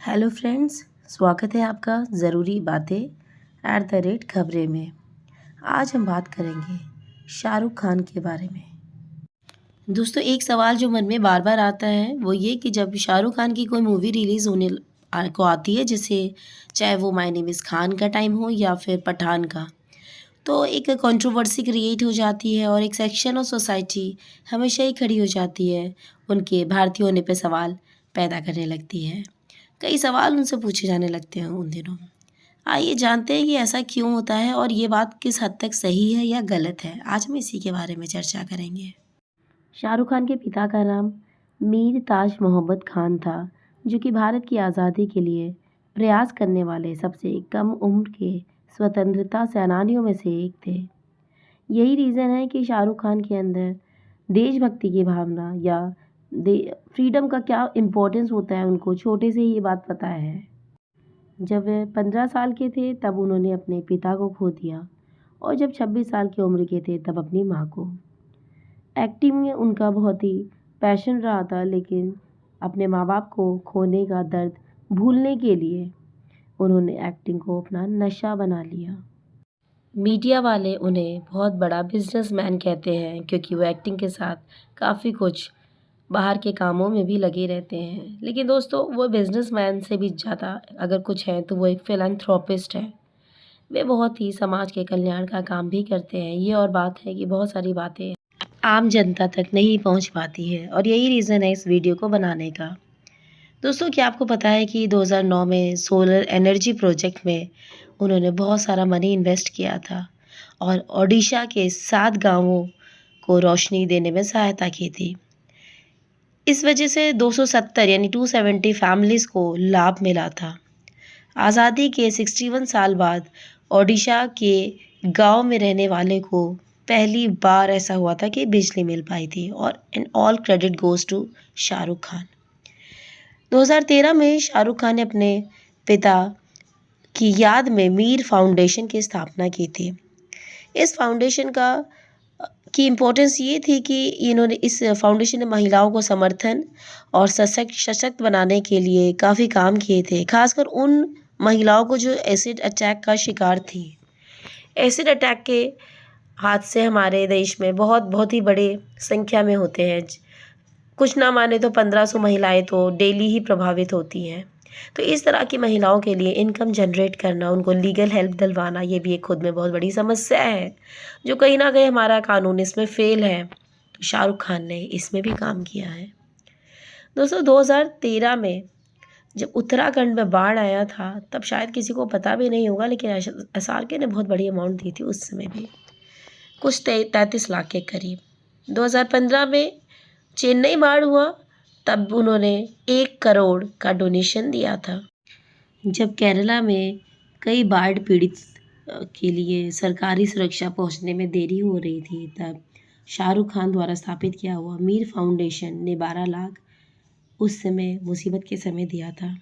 Hello friends, स्वागत है आपका ज़रूरी बातें खबरें में। आज हम बात करेंगे शाहरुख खान के बारे में। दोस्तों, एक सवाल जो मन में बार बार आता है वो ये कि जब शाहरुख खान की कोई मूवी रिलीज़ होने को आती है, जैसे चाहे वो माय नेम इज़ खान का टाइम हो या फिर पठान का, तो एक कंट्रोवर्सी क्रिएट हो जाती है और एक सेक्शन ऑफ सोसाइटी हमेशा ही खड़ी हो जाती है, उनके भारतीय होने पे सवाल पैदा करने लगती है। कई सवाल उनसे पूछे जाने लगते हैं उन दिनों। आइए जानते हैं कि ऐसा क्यों होता है और ये बात किस हद तक सही है या गलत है। आज हम इसी के बारे में चर्चा करेंगे। शाहरुख खान के पिता का नाम मीर ताज मोहम्मद खान था, जो कि भारत की आज़ादी के लिए प्रयास करने वाले सबसे कम उम्र के स्वतंत्रता सेनानियों में से एक थे। यही रीज़न है कि शाहरुख खान के अंदर देशभक्ति की भावना या फ्रीडम का क्या इम्पोर्टेंस होता है, उनको छोटे से ही ये बात पता है। जब वे 15 साल के थे तब उन्होंने अपने पिता को खो दिया और जब 26 साल की उम्र के थे तब अपनी माँ को। एक्टिंग में उनका बहुत ही पैशन रहा था, लेकिन अपने माँ बाप को खोने का दर्द भूलने के लिए उन्होंने एक्टिंग को अपना नशा बना लिया। मीडिया वाले उन्हें बहुत बड़ा बिजनेसमैन कहते हैं, क्योंकि वो एक्टिंग के साथ काफ़ी कुछ बाहर के कामों में भी लगे रहते हैं। लेकिन दोस्तों, वो बिजनेसमैन से भी ज़्यादा अगर कुछ है तो वो एक फिलैंथ्रोपिस्ट है। वे बहुत ही समाज के कल्याण का काम भी करते हैं। ये और बात है कि बहुत सारी बातें आम जनता तक नहीं पहुंच पाती है और यही रीज़न है इस वीडियो को बनाने का। दोस्तों, क्या आपको पता है कि 2009 में सोलर एनर्जी प्रोजेक्ट में उन्होंने बहुत सारा मनी इन्वेस्ट किया था और ओडिशा के 7 गांवों को रोशनी देने में सहायता की थी। इस वजह से 270 यानी 270 फैमिलीज़ को लाभ मिला था। आज़ादी के 61 साल बाद ओडिशा के गांव में रहने वाले को पहली बार ऐसा हुआ था कि बिजली मिल पाई थी, और in all credit goes to Shahrukh Khan. 2013 में शाहरुख खान ने अपने पिता की याद में मीर फाउंडेशन की स्थापना की थी। इस फाउंडेशन की इम्पोर्टेंस ये थी कि इन्होंने इस फाउंडेशन ने महिलाओं को समर्थन और सशक्त बनाने के लिए काफ़ी काम किए थे, खासकर उन महिलाओं को जो एसिड अटैक का शिकार थी। एसिड अटैक के हादसे हमारे देश में बहुत ही बड़े संख्या में होते हैं। कुछ ना माने तो 1500 महिलाएं तो डेली ही प्रभावित होती हैं। तो इस तरह की महिलाओं के लिए इनकम जनरेट करना, उनको लीगल हेल्प दिलवाना, ये भी एक खुद में बहुत बड़ी समस्या है, जो कहीं ना कहीं हमारा कानून इसमें फेल है। तो शाहरुख खान ने इसमें भी काम किया है। दोस्तों, 2013 में जब उत्तराखंड में बाढ़ आया था तब शायद किसी को पता भी नहीं होगा, लेकिन SRK ने बहुत बड़ी अमाउंट दी थी उस समय भी, कुछ 33 लाख के करीब। 2015 में चेन्नई बाढ़ हुआ तब उन्होंने 1 करोड़ का डोनेशन दिया था। जब केरला में कई बाढ़ पीड़ित के लिए सरकारी सुरक्षा पहुंचने में देरी हो रही थी, तब शाहरुख खान द्वारा स्थापित किया हुआ मीर फाउंडेशन ने 12 लाख उस समय मुसीबत के समय दिया था।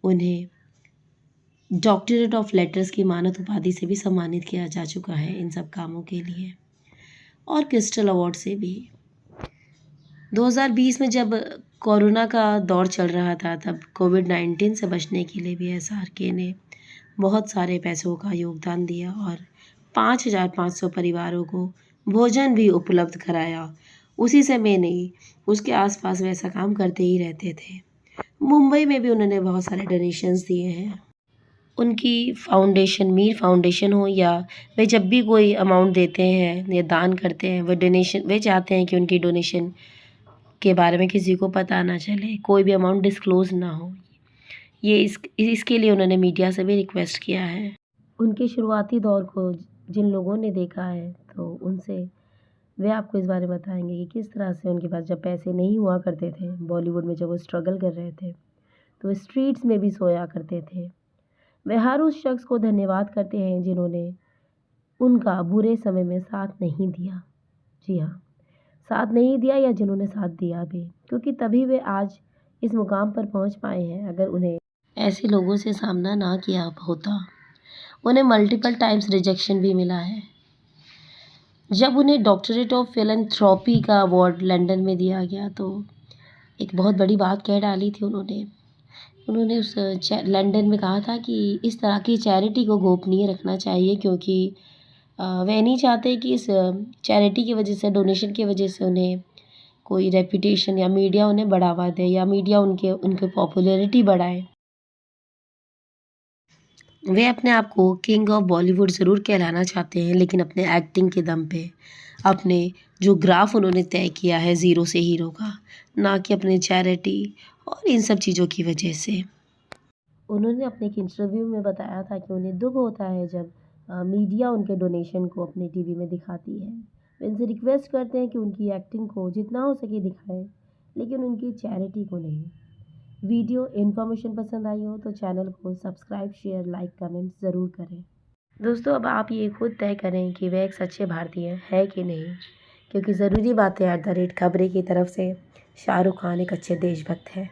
उन्हें डॉक्टरेट ऑफ लेटर्स की मानद उपाधि से भी सम्मानित किया जा चुका है इन सब कामों के लिए, और क्रिस्टल अवार्ड से भी। 2020 में जब कोरोना का दौर चल रहा था तब कोविड-19 से बचने के लिए भी SRK ने बहुत सारे पैसों का योगदान दिया और 5500 परिवारों को भोजन भी उपलब्ध कराया। उसी समय नहीं, उसके आसपास वे ऐसा काम करते ही रहते थे। मुंबई में भी उन्होंने बहुत सारे डोनेशंस दिए हैं। उनकी फाउंडेशन, मीर फाउंडेशन हो, या वे जब भी कोई अमाउंट देते हैं या दान करते हैं, वे चाहते हैं कि उनकी डोनेशन के बारे में किसी को पता ना चले, कोई भी अमाउंट डिस्क्लोज ना हो। ये इसके लिए उन्होंने मीडिया से भी रिक्वेस्ट किया है। उनके शुरुआती दौर को जिन लोगों ने देखा है तो उनसे वे आपको इस बारे में बताएंगे कि किस तरह से उनके पास जब पैसे नहीं हुआ करते थे, बॉलीवुड में जब वो स्ट्रगल कर रहे थे तो स्ट्रीट्स में भी सोया करते थे। वे हर उस शख्स को धन्यवाद करते हैं जिन्होंने उनका बुरे समय में साथ नहीं दिया। जी हाँ, साथ नहीं दिया या जिन्होंने साथ दिया भी, क्योंकि तभी वे आज इस मुकाम पर पहुंच पाए हैं। अगर उन्हें ऐसे लोगों से सामना ना किया होता, उन्हें मल्टीपल टाइम्स रिजेक्शन भी मिला है। जब उन्हें डॉक्टरेट ऑफ फिलैंथ्रोपी का अवार्ड लंदन में दिया गया तो एक बहुत बड़ी बात कह डाली थी उन्होंने। उन्होंने उस लंदन में कहा था कि इस तरह की चैरिटी को गोपनीय रखना चाहिए, क्योंकि वह नहीं चाहते कि इस चैरिटी की वजह से, डोनेशन की वजह से उन्हें कोई रेपुटेशन या मीडिया उन्हें बढ़ावा दे या मीडिया उनके पॉपुलैरिटी बढ़ाए। वे अपने आप को किंग ऑफ बॉलीवुड ज़रूर कहलाना चाहते हैं, लेकिन अपने एक्टिंग के दम पे, अपने जो ग्राफ उन्होंने तय किया है ज़ीरो से हीरो का, ना कि अपनी चैरिटी और इन सब चीज़ों की वजह से। उन्होंने अपने एक इंटरव्यू में बताया था कि उन्हें दुःख होता है जब मीडिया उनके डोनेशन को अपने टीवी में दिखाती है। वे इनसे रिक्वेस्ट करते हैं कि उनकी एक्टिंग को जितना हो सके दिखाएं, लेकिन उनकी चैरिटी को नहीं। वीडियो इन्फॉर्मेशन पसंद आई हो तो चैनल को सब्सक्राइब, शेयर, लाइक, कमेंट ज़रूर करें। दोस्तों, अब आप ये खुद तय करें कि वह एक सच्चे भारतीय है कि नहीं, क्योंकि ज़रूरी बातें @ खबरें की तरफ से शाहरुख खान एक अच्छे देशभक्त हैं।